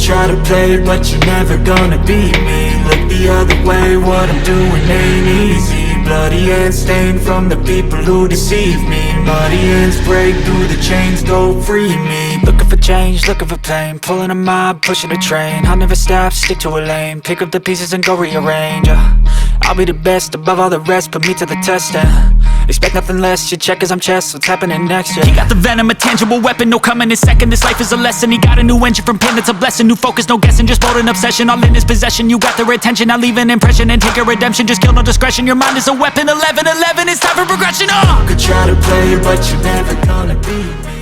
try to play, but you're never gonna beat me. Look the other way, what I'm doing ain't easy. Bloody hands stained from the people who deceive me. Muddy hands break through the chains, go free me. Looking for change, looking for pain, pulling a mob, pushing a train. I'll never stop, stick to a lane, pick up the pieces and go rearrange. I'll be the best above all the rest, put me to the test and expect nothing less, your check is I'm chess, what's happening next, yeah. He got the venom, a tangible weapon, no coming in second. This life is a lesson, he got a new engine from pain, that's a blessing. New focus, no guessing, just bold and obsession. All in his possession, you got their attention. I'll leave an impression and take a redemption. Just kill, no discretion, your mind is a weapon. 11-11, it's time for progression, You could try to play, but you're never gonna beat me.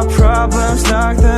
my problems knock the